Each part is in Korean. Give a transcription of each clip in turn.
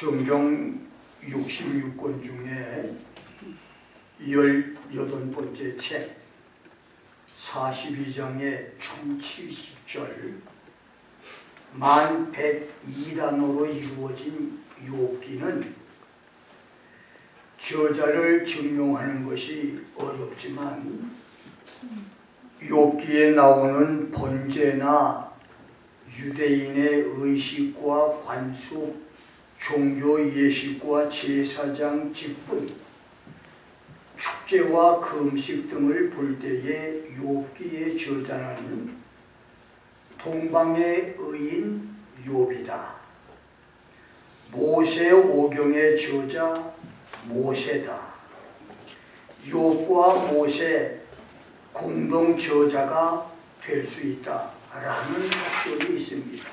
성경 66권 중에 18번째 책 42장의 총 70절 1102단어로 이루어진 욥기는 저자를 증명하는 것이 어렵지만 욥기에 나오는 번제나 유대인의 의식과 관습, 종교 예식과 제사장 직분, 축제와 금식 등을 볼 때에 욥기의 저자는 동방의 의인 욥이다. 모세 오경의 저자 모세다. 욥과 모세 공동 저자가 될 수 있다라는 학설이 있습니다.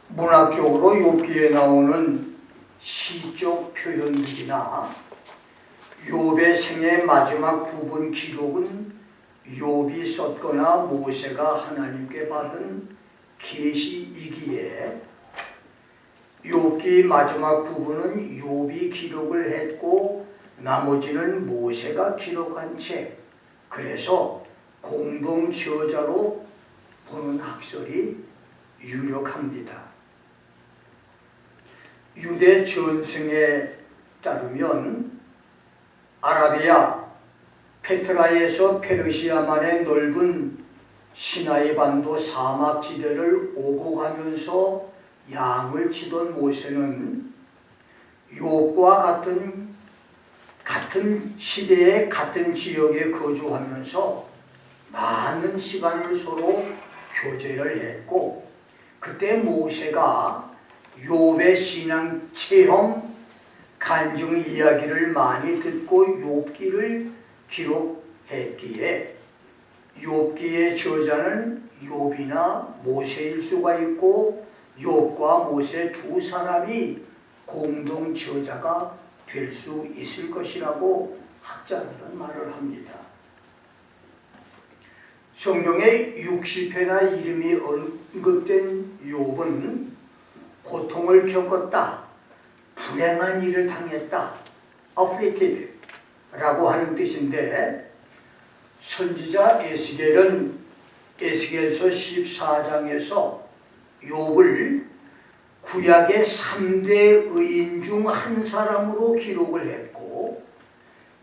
문학적으로 욥기에 나오는 시적 표현들이나 욥의 생의 마지막 부분 기록은 욥이 썼거나 모세가 하나님께 받은 계시이기에 욥기 마지막 부분은 욥이 기록을 했고 나머지는 모세가 기록한 책, 그래서 공동 저자로 보는 학설이 유력합니다. 유대 전승에 따르면 아라비아 페트라에서 페르시아만의 넓은 시나이 반도 사막지대를 오고 가면서 양을 치던 모세는 욥과 같은 시대에 같은 지역에 거주하면서 많은 시간을 서로 교제를 했고, 그때 모세가 욥의 신앙 체험, 간증 이야기를 많이 듣고 욥기를 기록했기에 욥기의 저자는 욥이나 모세일 수가 있고 욥과 모세 두 사람이 공동 저자가 될 수 있을 것이라고 학자들은 말을 합니다. 성경에 60회나 이름이 언급된 욥은 고통을 겪었다, 불행한 일을 당했다, afflicted 라고 하는 뜻인데, 선지자 에스겔은 에스겔서 14장에서 욥을 구약의 3대 의인 중 한 사람으로 기록을 했고,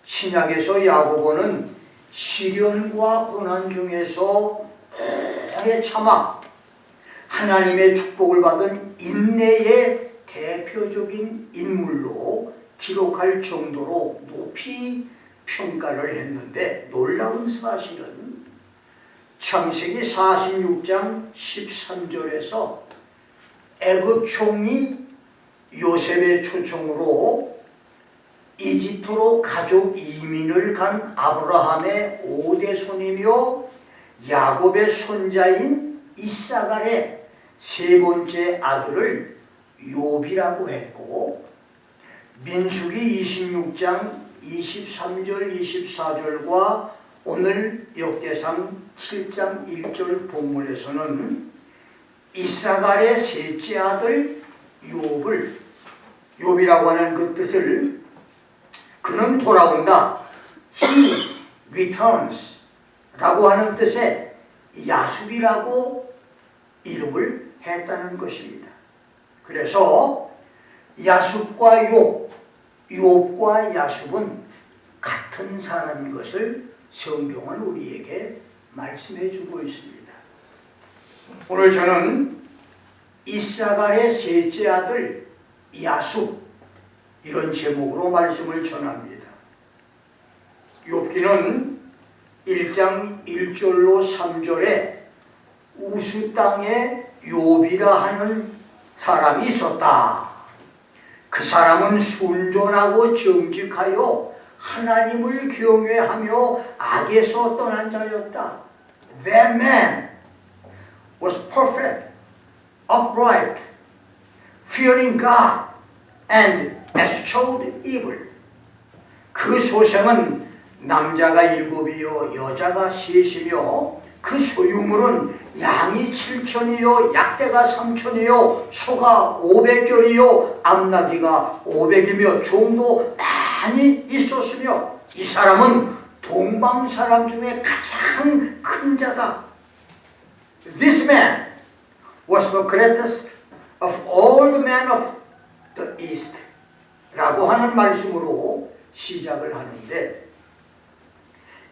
신약에서 야고보는 시련과 고난 중에서 오래 참아 하나님의 축복을 받은 인내의 대표적인 인물로 기록할 정도로 높이 평가를 했는데, 놀라운 사실은 창세기 46장 13절에서 애굽 총리 요셉의 초청으로 이집트로 가족 이민을 간 아브라함의 5대 손이며 야곱의 손자인 이사갈의 세 번째 아들을 욥이라고 했고, 민수기 26장 23절 24절과 오늘 역대상 7장 1절 본문에서는 이사갈의 셋째 아들 욥이라고 하는 그 뜻을, 그는 돌아온다, he returns 라고 하는 뜻의 야숲이라고 이름을 했다는 것입니다. 그래서 야숲과 욥과 야숲은 같은 사람인 것을 성경은 우리에게 말씀해 주고 있습니다. 오늘 저는 이사갈의 셋째 아들 야숲, 이런 제목으로 말씀을 전합니다. 욥기는 1장 1절로 3절에 우스 땅에 욥이라 하는 사람이 있었다. 그 사람은 순전하고 정직하여 하나님을 경외하며 악에서 떠난 자였다. That man was perfect, upright, fearing God, and eschewed evil. 그 소생은 남자가 7이요 여자가 3이며 그 소유물은 양이 7천이요 약대가 3천이요 소가 500결이요 암나귀가 500이며 종도 많이 있었으며 이 사람은 동방 사람 중에 가장 큰 자다. This man was the greatest of all the men of the east 라고 하는 말씀으로 시작을 하는데,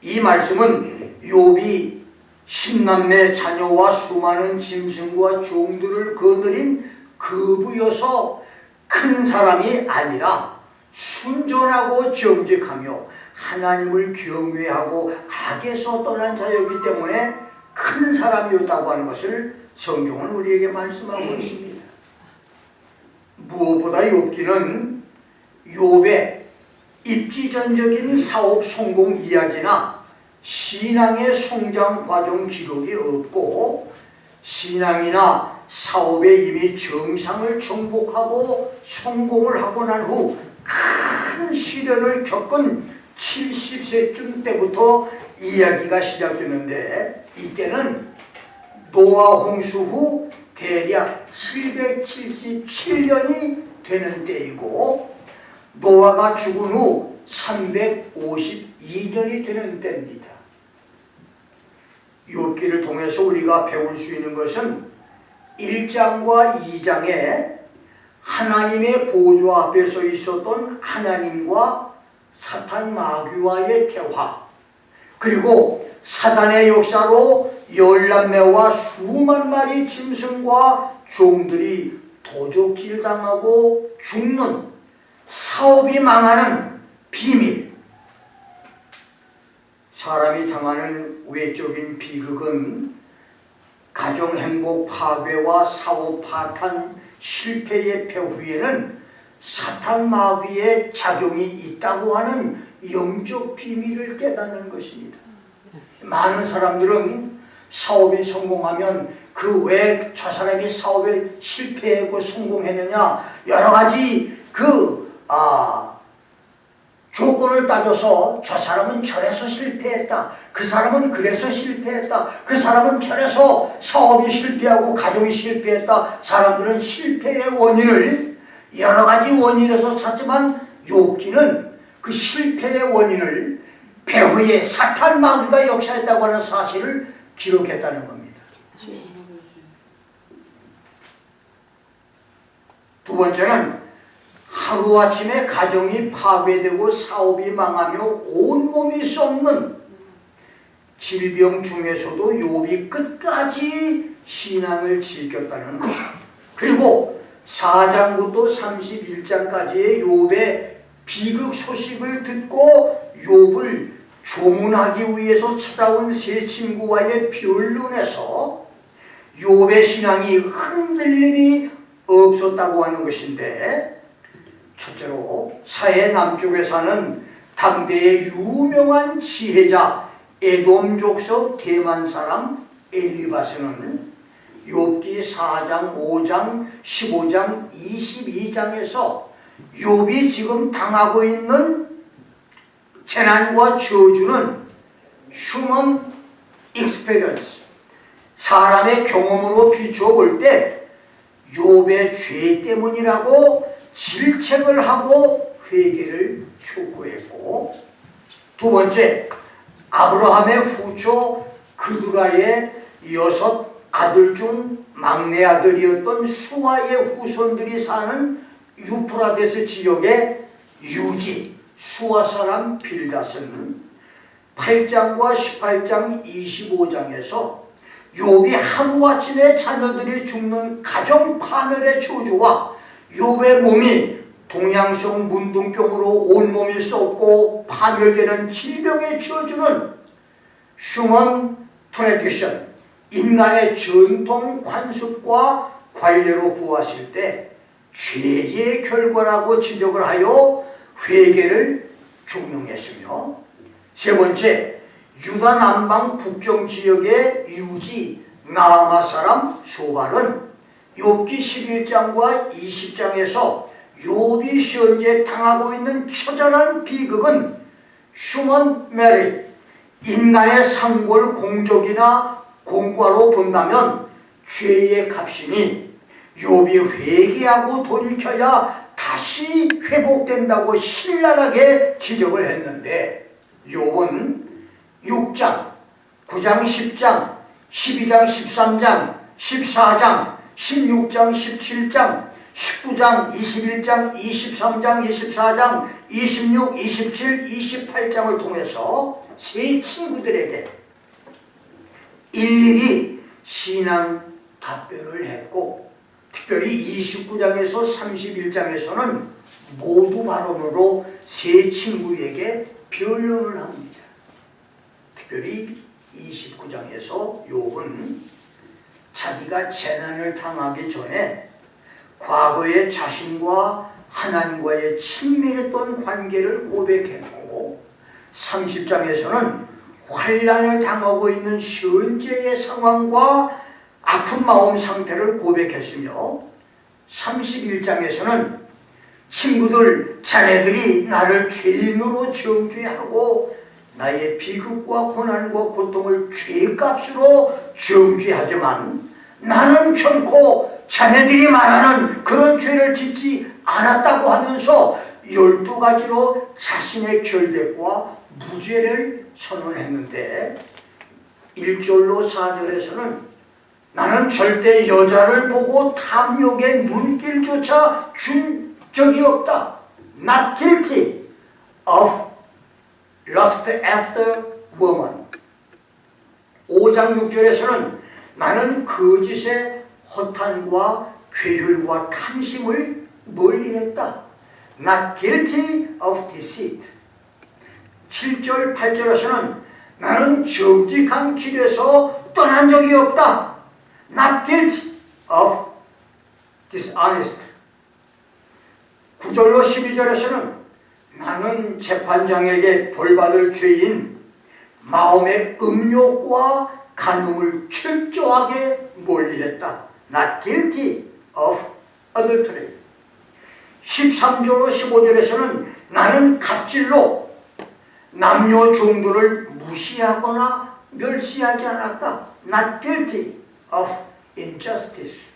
이 말씀은 욥이 10남매 자녀와 수많은 짐승과 종들을 거느린 거부여서 큰 사람이 아니라 순전하고 정직하며 하나님을 경외하고 악에서 떠난 자였기 때문에 큰 사람이었다고 하는 것을 성경은 우리에게 말씀하고 있습니다. 무엇보다 욥기는 욥의 입지전적인 사업 성공 이야기나 신앙의 성장 과정 기록이 없고, 신앙이나 사업에 이미 정상을 정복하고 성공을 하고 난 후 큰 시련을 겪은 70세쯤 때부터 이야기가 시작되는데, 이때는 노아 홍수 후 대략 777년이 되는 때이고, 노아가 죽은 후 352년이 되는 때입니다. 욥기를 통해서 우리가 배울 수 있는 것은 1장과 2장에 하나님의 보좌 앞에 서 있었던 하나님과 사탄 마귀와의 대화, 그리고 사단의 역사로 10남매와 수만 마리 짐승과 종들이 도적질 당하고 죽는, 사업이 망하는 비밀. 사람이 당하는 외적인 비극은 가정행복 파괴와 사업 파탄 실패의 배후에는 사탄 마귀의 작용이 있다고 하는 영적 비밀을 깨닫는 것입니다. 많은 사람들은 사업이 성공하면 그 왜 저 사람이 사업에 실패하고 성공했느냐, 여러 가지 조건을 따져서 저 사람은 저래서 실패했다, 그 사람은 그래서 실패했다, 그 사람은 저래서 사업이 실패하고 가정이 실패했다. 사람들은 실패의 원인을 여러 가지 원인에서 찾지만 욥기는 그 실패의 원인을 배후에 사탄 마귀가 역사했다고 하는 사실을 기록했다는 겁니다. 두 번째는 하루아침에 가정이 파괴되고 사업이 망하며 온몸이 썩는 질병 중에서도 욥이 끝까지 신앙을 지켰다는 것. 그리고 4장부터 31장까지의 욥의 비극 소식을 듣고 욥을 조문하기 위해서 찾아온 세 친구와의 변론에서 욥의 신앙이 흔들림이 없었다고 하는 것인데, 첫째로 사해 남쪽에 사는 당대의 유명한 지혜자 에돔 족속 대만 사람 엘리바스는 욥기 4장, 5장, 15장, 22장에서 욥이 지금 당하고 있는 재난과 저주는 human experience, 사람의 경험으로 비추어 볼 때 욥의 죄 때문이라고 질책을 하고 회개를 촉구했고, 두 번째, 아브라함의 후초 그두라의 6 아들 중 막내 아들이었던 수아의 후손들이 사는 유프라데스 지역의 유지 수아 사람 빌닷은 8장과 18장 25장에서 욥이 하루아침에 자녀들이 죽는 가정 파멸의 저주와 욥의 몸이 동양성 문둥병으로 온몸이 썩고 파멸되는 질병의 저주는 휴먼 트래디션, 인간의 전통 관습과 관례로 보았을 때 죄의 결과라고 지적을 하여 회개를 종용했으며, 세 번째, 유다 남방 북경 지역의 유지 나아마 사람 소발은 욥기 11장과 20장에서 욥이 현재 당하고 있는 처절한 비극은 휴먼 메리, 인간의 상골 공적이나 공과로 본다면 죄의 값이니 욥이 회개하고 돌이켜야 다시 회복된다고 신랄하게 지적을 했는데, 욥은 6장, 9장, 10장, 12장, 13장, 14장, 16장, 17장, 19장, 21장, 23장, 24장, 26, 27, 28장을 통해서 세 친구들에게 일일이 신앙 답변을 했고, 특별히 29장에서 31장에서는 모두 발언으로 세 친구에게 변론을 합니다. 특별히 29장에서 욥은 자기가 재난을 당하기 전에 과거에 자신과 하나님과의 친밀했던 관계를 고백했고, 30장에서는 환난을 당하고 있는 현재의 상황과 아픈 마음 상태를 고백했으며, 31장에서는 친구들, 자네들이 나를 죄인으로 정죄하고 나의 비극과 고난과 고통을 죄값으로 정죄하지만 나는 결코 자네들이 말하는 그런 죄를 짓지 않았다고 하면서 12가지로 자신의 결백과 무죄를 선언했는데, 1절로 4절에서는 나는 절대 여자를 보고 탐욕의 눈길조차 준 적이 없다. Not guilty of lust after woman. 5장 6절에서는 나는 거짓의 허탄과 괴혈과 탐심을 멀리했다. Not guilty of deceit. 7절 8절에서는 나는 정직한 길에서 떠난 적이 없다. Not guilty of dishonest. 9절로 12절에서는 나는 재판장에게 벌받을 죄인 마음의 음욕과 간음을 철저하게 멀리했다. Not guilty of adultery. 13절로 15절에서는 나는 갑질로 남녀 종들을 무시하거나 멸시하지 않았다. Not guilty of injustice.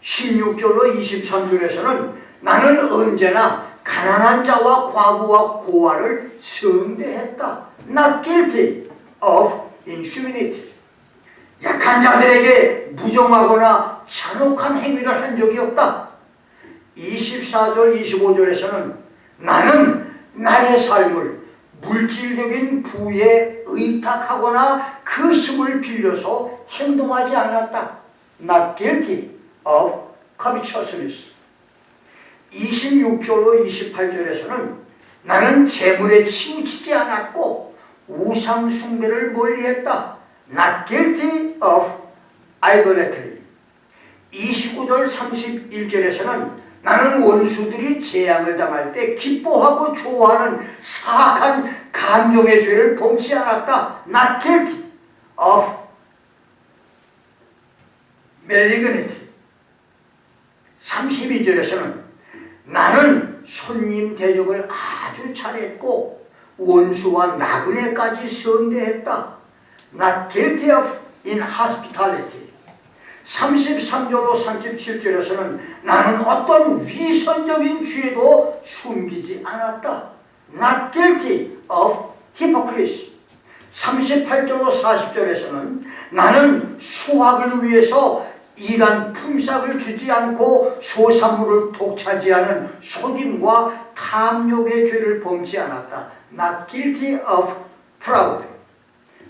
16절로 23절에서는 나는 언제나 가난한 자와 과부와 고아를 선대했다. Not guilty of inhumanity. 약한 자들에게 무정하거나 잔혹한 행위를 한 적이 없다. 24절 25절에서는 나는 나의 삶을 물질적인 부에 의탁하거나 그 힘을 빌려서 행동하지 않았다. Not guilty of covetousness. 26절로 28절에서는 나는 재물에 치우치지 않았고 우상 숭배를 멀리했다. Not guilty of idolatry. 29절 31절에서는 나는 원수들이 재앙을 당할 때 기뻐하고 좋아하는 사악한 감정의 죄를 범치 않았다. Not guilty of malignity. 32절에서는 나는 손님 대접을 아주 잘했고 원수와 나그네까지 선대했다. Not guilty of inhospitality. 33절로 37절에서는 나는 어떤 위선적인 죄도 숨기지 않았다. Not guilty of hypocrisy. 38절로 40절에서는 나는 수확을 위해서 일한 품삯을 주지 않고 소산물을 독차지하는 속임과 탐욕의 죄를 범치 않았다. Not guilty of fraud.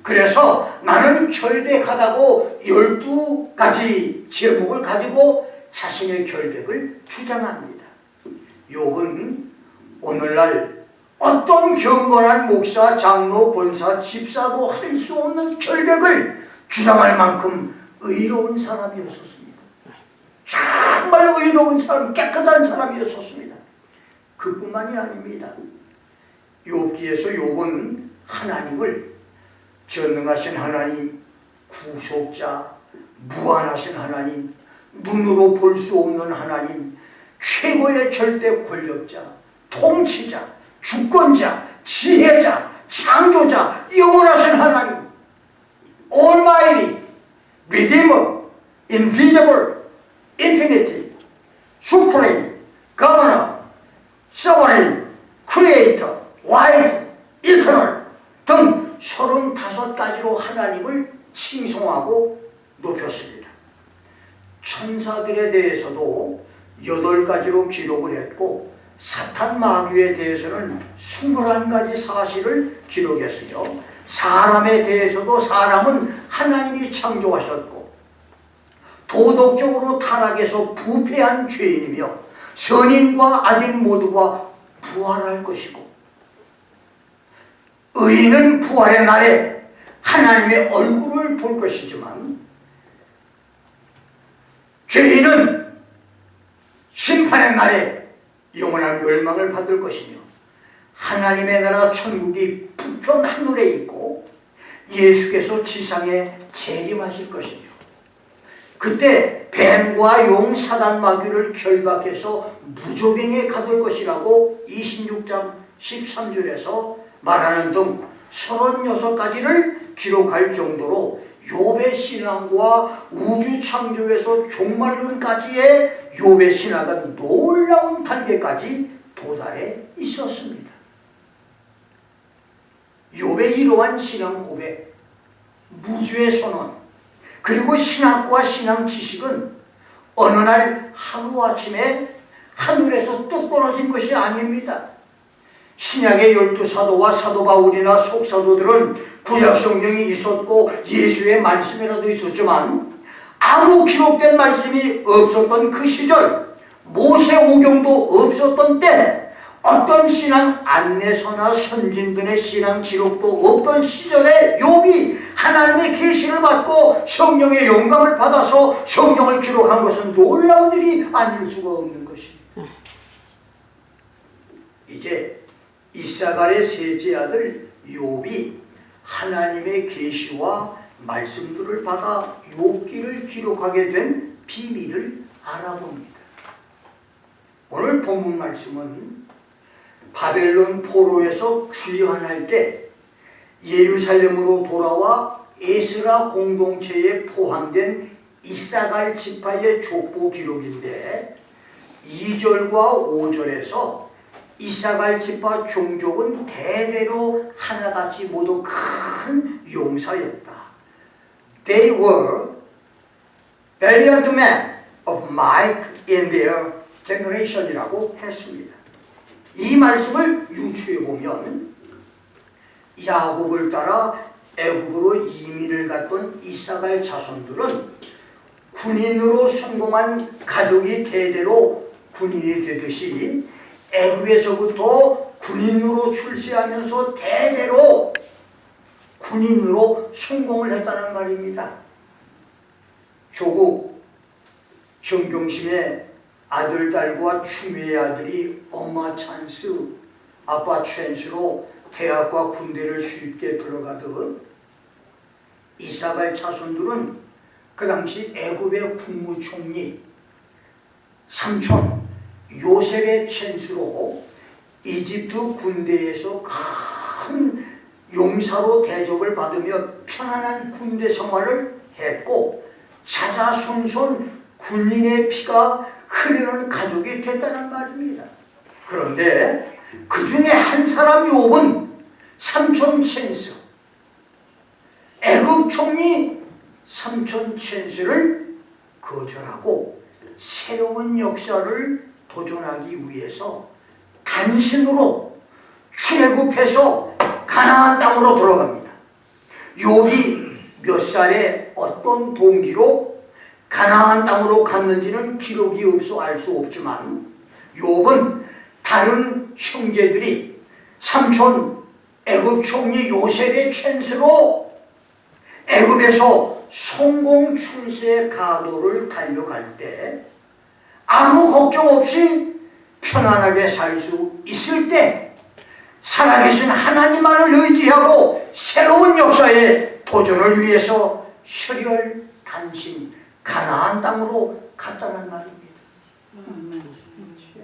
그래서 나는 결백하다고 12가지 제목을 가지고 자신의 결백을 주장합니다. 욥은 오늘날 어떤 경건한 목사, 장로, 권사, 집사도 할 수 없는 결백을 주장할 만큼 의로운 사람이었습니다. 정말 의로운 사람, 깨끗한 사람이었습니다. 그뿐만이 아닙니다. 욥기에서 욥은 하나님을 전능하신 하나님, 구속자, 무한하신 하나님, 눈으로 볼 수 없는 하나님, 최고의 절대 권력자, 통치자, 주권자, 지혜자, 창조자, 영원하신 하나님, Almighty, invisible, infinity, supreme, governor, sovereign, creator, wise, eternal 등 35가지로 하나님을 칭송하고 높였습니다. 천사들에 대해서도 8가지로 기록을 했고 사탄 마귀에 대해서는 21가지 사실을 기록했으며 사람에 대해서도 사람은 하나님이 창조하셨고 도덕적으로 타락해서 부패한 죄인이며 선인과 악인 모두가 부활할 것이고 의인은 부활의 날에 하나님의 얼굴을 볼 것이지만 죄인은 심판의 날에 영원한 멸망을 받을 것이며 하나님의 나라 천국이 북편 하늘에 있고 예수께서 지상에 재림하실 것이며 그때 뱀과 용 사단 마귀를 결박해서 무조갱에 가둘 것이라고 26장 13절에서 말하는 등 36가지를 기록할 정도로 욥의 신앙과 우주 창조에서 종말론까지의 욥의 신앙은 놀라운 단계까지 도달해 있었습니다. 욥의 이러한 신앙 고백, 무주의 선언, 그리고 신학과 신앙 지식은 어느 날 하루아침에 하늘에서 뚝 떨어진 것이 아닙니다. 신약의 12사도와 사도 바울이나 속사도들은 구약 성경이 있었고 예수의 말씀이라도 있었지만 아무 기록된 말씀이 없었던 그 시절, 모세오경도 없었던 때, 어떤 신앙 안내서나 선진들의 신앙 기록도 없던 시절에 욥이 하나님의 계시를 받고 성령의 영감을 받아서 성경을 기록한 것은 놀라운 일이 아닐 수가 없는 것입니다. 이제 이사갈의 셋째 아들 욥이 하나님의 계시와 말씀들을 받아 욥기를 기록하게 된 비밀을 알아봅니다. 오늘 본문 말씀은 바벨론 포로에서 귀환할 때 예루살렘으로 돌아와 에스라 공동체에 포함된 이사갈 지파의 족보 기록인데 2절과 5절에서 이사갈 지파 종족은 대대로 하나같이 모두 큰 용사였다. They were valiant men of might in their generation이라고 했습니다. 이 말씀을 유추해 보면 야곱을 따라 애굽으로 이민을 갔던 이사갈 자손들은 군인으로 성공한 가족이 대대로 군인이 되듯이 애굽에서부터 군인으로 출세하면서 대대로 군인으로 성공을 했다는 말입니다. 조국 정경심의 아들, 딸과 추미애 아들이 엄마 찬스, 아빠 찬스로 대학과 군대를 쉽게 들어가듯 이사갈 자손들은 그 당시 애굽의 국무총리 삼촌 요셉의 찬스로 이집트 군대에서 큰 용사로 대접을 받으며 편안한 군대 생활을 했고 자자손손 군인의 피가 흐르는 가족이 됐다는 말입니다. 그런데 그 중에 한 사람 욥은 삼촌 찬스, 애굽 총리 삼촌 찬스를 거절하고 새로운 역사를 도전하기 위해서 단신으로 출애굽해서 가나안 땅으로 들어갑니다. 욥이 몇 살에 어떤 동기로 가나안 땅으로 갔는지는 기록이 없어 알 수 없지만 욥은 다른 형제들이 삼촌 애굽 총리 요셉의 찬스로 애굽에서 성공 출세 가도를 달려갈 때 아무 걱정 없이 편안하게 살 수 있을 때 살아계신 하나님만을 의지하고 새로운 역사의 도전을 위해서 혈혈단신 가나안 땅으로 갔다는 말입니다.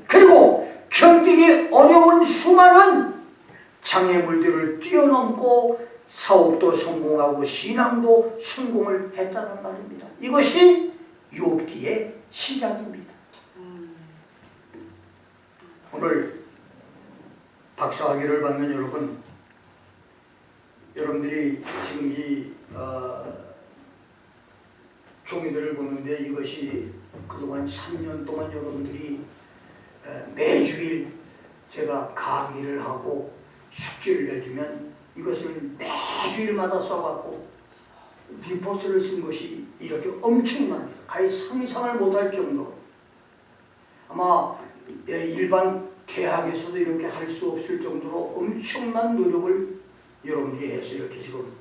그리고 견디기 어려운 수많은 장애물들을 뛰어넘고 사업도 성공하고 신앙도 성공을 했다는 말입니다. 이것이 욥기의 시작입니다. 오늘 박사학위를 받는 여러분들이 지금 이 종이들을 보는데 이것이 그동안 3년 동안 여러분들이 매주일 제가 강의를 하고 숙제를 내주면 이것을 매주일마다 써갖고 리포트를 쓴 것이 이렇게 엄청납니다. 거의 상상을 못할 정도로. 아마 일반 대학에서도 이렇게 할 수 없을 정도로 엄청난 노력을 여러분들이 해서 이렇게 지금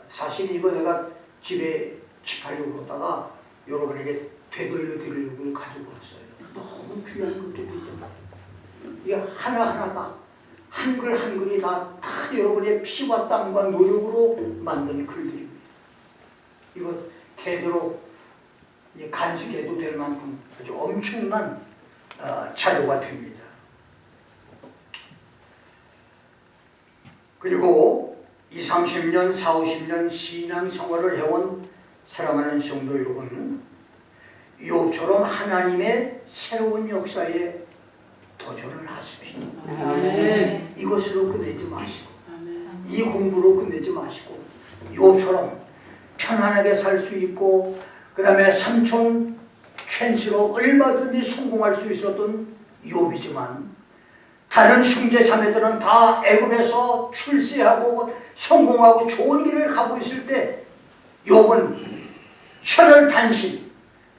사실 이거 내가 집에 집하려고 그러다가 여러분에게 되돌려 드리려고 가지고 왔어요. 너무 귀한 것들이 있다. 이게 하나하나가 한글 한글이 다 여러분의 피와 땀과 노력으로 만든 글들입니다. 이거 되도록 간직해도 될 만큼 아주 엄청난 자료가 됩니다. 그리고 20, 30년, 40, 50년 신앙생활을 해온 사랑하는 성도 여러분, 욥처럼 하나님의 새로운 역사에 도전을 하십시오. 아멘. 이것으로 끝내지 마시고 아멘. 이 공부로 끝내지 마시고 욥처럼 편안하게 살 수 있고 그 다음에 삼촌 첸시로 얼마든지 성공할 수 있었던 욥이지만 다른 형제 자매들은 다 애굽에서 출세하고 성공하고 좋은 길을 가고 있을 때 욥은 혈혈단신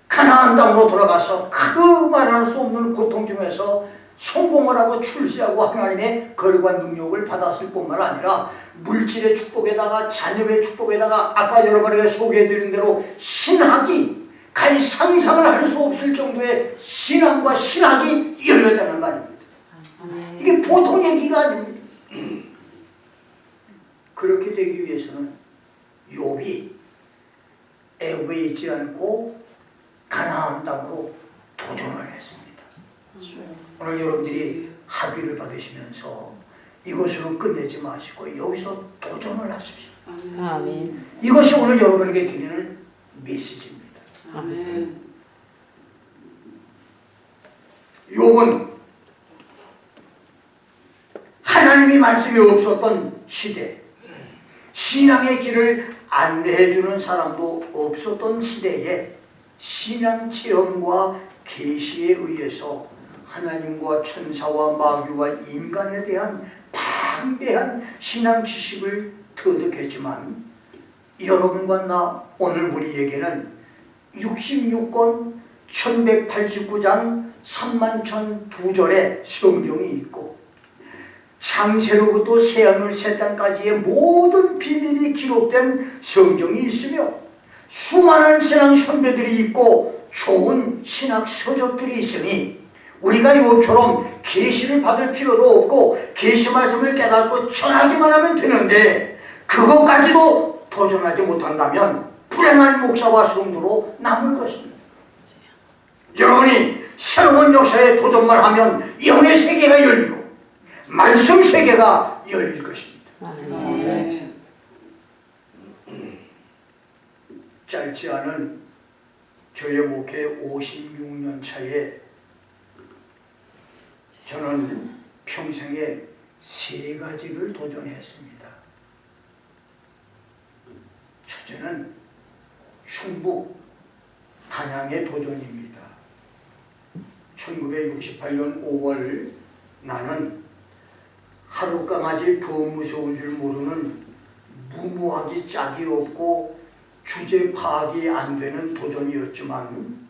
가나안 땅으로 돌아가서 그 말할 수 없는 고통 중에서 성공을 하고 출세하고 하나님의 거룩과 능력을 받았을 뿐만 아니라 물질의 축복에다가 자녀의 축복에다가 아까 여러분에게 소개해드린 대로 신학이 가히 상상을 할 수 없을 정도의 신앙과 신학이 열렸다는 말입니다. 이게 보통 얘기가 아닙니다. 그렇게 되기 위해서는 욥이 애굽에 있지 않고 가나안 땅으로 도전을 했습니다. 오늘 여러분들이 학위를 받으시면서 이것으로 끝내지 마시고 여기서 도전을 하십시오. 아멘. 이것이 오늘 여러분에게 드리는 메시지입니다. 아멘. 욥은 하나님이 말씀이 없었던 시대, 신앙의 길을 안내해주는 사람도 없었던 시대에 신앙 체험과 계시에 의해서 하나님과 천사와 마귀와 인간에 대한 방대한 신앙 지식을 터득했지만 여러분과 나 오늘 우리에게는 66권 1189장 31,002절의 성경이 있고 창세로부터 새하늘 새 땅까지의 모든 비밀이 기록된 성경이 있으며 수많은 신앙 선배들이 있고 좋은 신학 서적들이 있으니 우리가 욥처럼 계시를 받을 필요도 없고 계시 말씀을 깨닫고 전하기만 하면 되는데 그것까지도 도전하지 못한다면 불행한 목사와 성도로 남을 것입니다. 여러분이 새로운 역사에 도전만 하면 영의 세계가 열리고 말씀 세계가 열릴 것입니다. 아멘. 짧지 않은 저의 목회 56년 차에 저는 평생에 3가지를 도전했습니다. 첫째는 충북 단양의 도전입니다. 1968년 5월 나는 하룻강아지 더 무서운 줄 모르는 무모하기 짝이 없고 주제 파악이 안 되는 도전이었지만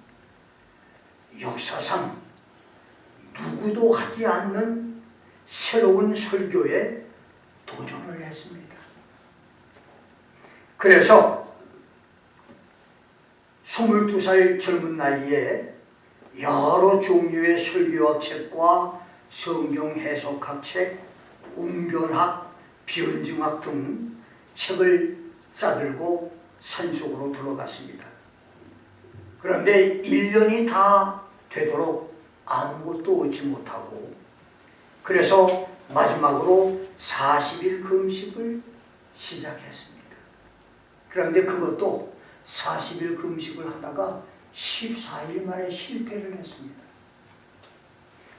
역사상 누구도 하지 않는 새로운 설교에 도전을 했습니다. 그래서 22살 젊은 나이에 여러 종류의 설교학 책과 성경 해석학 책, 웅변학, 변증학 등 책을 싸들고 산속으로 들어갔습니다. 그런데 1년이 다 되도록 아무것도 얻지 못하고 그래서 마지막으로 40일 금식을 시작했습니다. 그런데 그것도 40일 금식을 하다가 14일 만에 실패를 했습니다.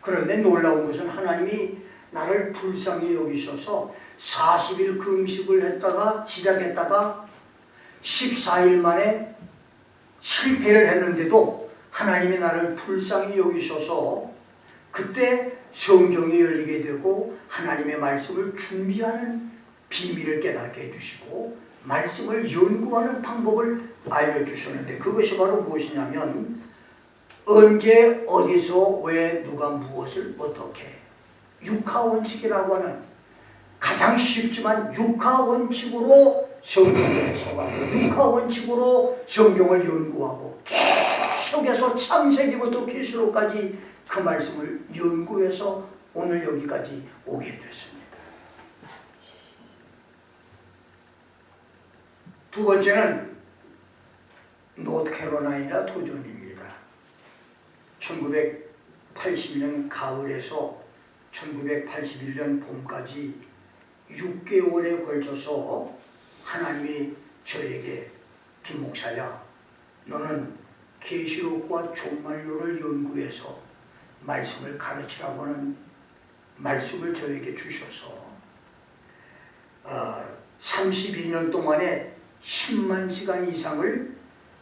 그런데 놀라운 것은 하나님이 나를 불쌍히 여기셔서 40일 금식을 했다가 시작했다가 14일 만에 실패를 했는데도 하나님이 나를 불쌍히 여기셔서 그때 성경이 열리게 되고 하나님의 말씀을 준비하는 비밀을 깨닫게 해주시고 말씀을 연구하는 방법을 알려주셨는데 그것이 바로 무엇이냐면 언제 어디서 왜 누가 무엇을 어떻게 육하원칙이라고 하는 가장 쉽지만 육하원칙으로 성경을 해석하고 육하원칙으로 성경을 연구하고 계속해서 창세기부터 계시록까지 그 말씀을 연구해서 오늘 여기까지 오게 됐습니다. 두 번째는 노스캐롤라이나 도전입니다. 1980년 가을에서 1981년 봄까지 6개월에 걸쳐서 하나님이 저에게 김 목사야 너는 계시록과 종말론을 연구해서 말씀을 가르치라고 하는 말씀을 저에게 주셔서 32년 동안에 10만 시간 이상을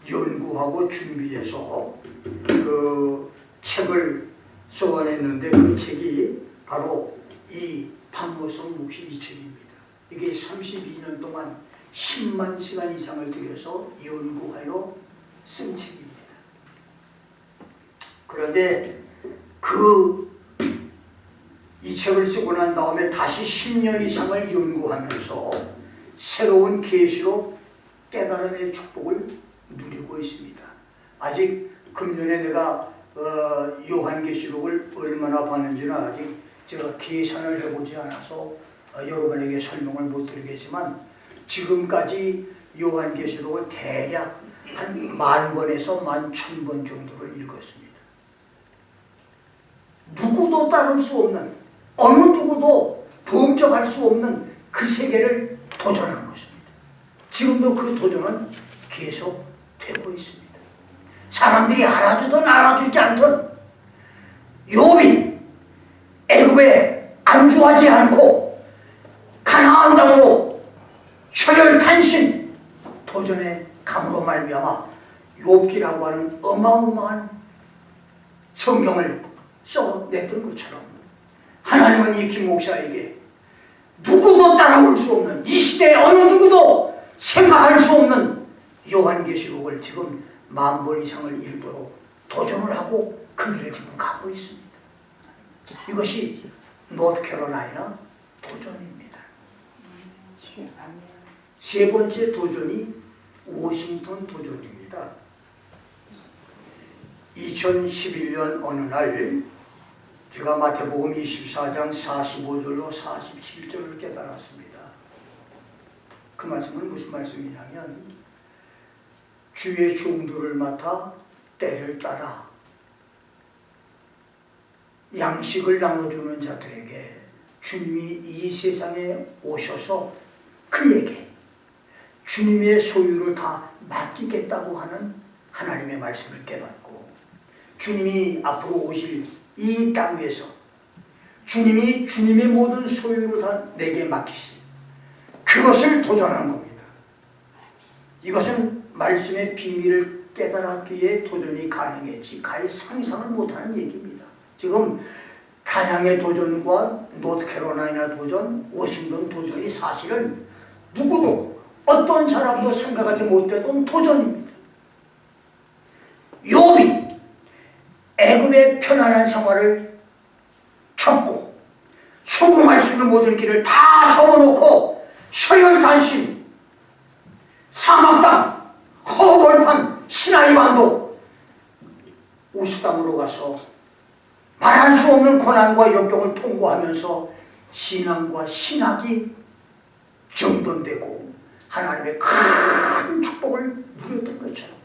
연구하고 준비해서 그 책을 써냈는데 그 책이 바로 이 판모성 묵시 이 책입니다. 이게 32년 동안 10만 시간 이상을 들여서 연구하여 쓴 책입니다. 그런데 이 책을 쓰고 난 다음에 다시 10년 이상을 연구하면서 새로운 계시록 깨달음의 축복을 누리고 있습니다. 아직 금년에 내가 요한계시록을 얼마나 봤는지는 아직 제가 계산을 해보지 않아서 여러분에게 설명을 못 드리겠지만 지금까지 요한계시록을 대략 한 10,000번에서 11,000번 정도를 읽었습니다. 누구도 따를 수 없는 어느 누구도 범접할 수 없는 그 세계를 도전한 것입니다. 지금도 그 도전은 계속 되고 있습니다. 사람들이 알아주든 알아주지 않든 욥이 애굽에 안주하지 않고 가나안 땅으로 혈혈탄신 도전의 감으로 말미암아 욥기라고 하는 어마어마한 성경을 써냈던 것처럼 하나님은 이 김 목사에게 누구도 따라올 수 없는 이 시대의 어느 누구도 생각할 수 없는 요한계시록을 지금 10,000번 이상을 읽도록 도전을 하고 그 길을 지금 가고 있습니다. 이것이 노스캐롤라이나 도전입니다. 세 번째 도전이 워싱턴 도전입니다. 2011년 어느 날 제가 마태복음 24장 45절로 47절을 깨달았습니다. 그 말씀은 무슨 말씀이냐면 주의 종들을 맡아 때를 따라 양식을 나눠주는 자들에게 주님이 이 세상에 오셔서 그에게 주님의 소유를 다 맡기겠다고 하는 하나님의 말씀을 깨닫고 주님이 앞으로 오실 이 땅 위에서 주님이 주님의 모든 소유를 다 내게 맡기신 그것을 도전한 겁니다. 이것은 말씀의 비밀을 깨달았기에 도전이 가능했지 가히 상상을 못하는 얘기입니다. 지금 단양의 도전과 노스캐롤라이나 도전, 워싱턴 도전이 사실은 누구도 어떤 사람도 생각하지 못했던 도전입니다. 욥이 애굽의 편안한 생활을 접고 소금할 수 있는 모든 길을 다 접어놓고 혈혈단신 사막 땅, 허벌판, 시나이 반도 우스 땅으로 가서 말할 수 없는 고난과 역경을 통과하면서 신앙과 신학이 정돈되고 하나님의 큰 축복을 누렸던 것처럼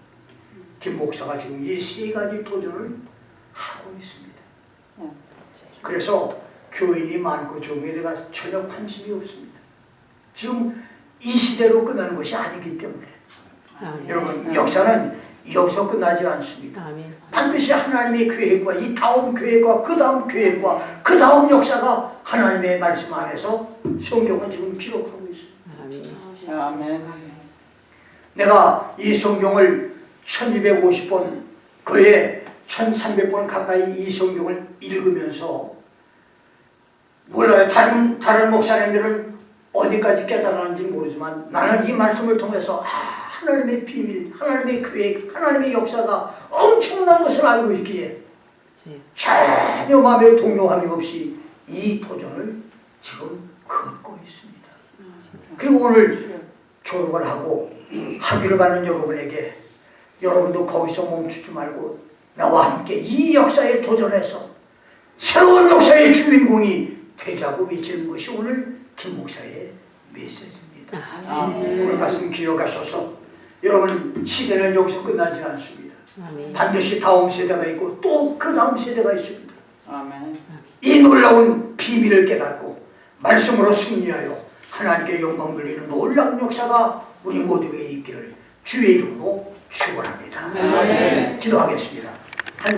김 목사가 지금 이 세 가지 도전을 하고 있습니다. 그래서 교인이 많고 적음에 대가 전혀 관심이 없습니다. 지금 이 시대로 끝나는 것이 아니기 때문에 아멘. 여러분, 역사는 여기서 끝나지 않습니다. 아멘. 반드시 하나님의 계획과 이 다음 계획과 그 다음 계획과 그 다음 역사가 하나님의 말씀 안에서 성경은 지금 기록하고 있어요. 아멘. 아멘. 내가 이 성경을 1250번, 거의 1300번 가까이 이 성경을 읽으면서 몰라요. 다른 목사님들은 어디까지 깨달았는지 모르지만 나는 이 말씀을 통해서 하나님의 비밀, 하나님의 계획, 하나님의 역사가 엄청난 것을 알고 있기에 전혀 마음에 동요함이 없이 이 도전을 지금 걷고 있습니다. 그리고 오늘 졸업을 하고 학위를 받는 여러분에게 여러분도 거기서 멈추지 말고 나와 함께 이 역사에 도전해서 새로운 역사의 주인공이 되자고 외치는 것이 오늘 김 목사의 메시지입니다. 아멘. 오늘 말씀 기억하셔서 여러분, 시대는 여기서 끝나지 않습니다. 아멘. 반드시 다음 세대가 있고 또 그 다음 세대가 있습니다. 아멘. 이 놀라운 비밀을 깨닫고 말씀으로 승리하여 하나님께 영광 돌리는 놀라운 역사가 우리 모두에게 있기를 주의 이름으로 축원합니다. 아멘. 기도하겠습니다. 한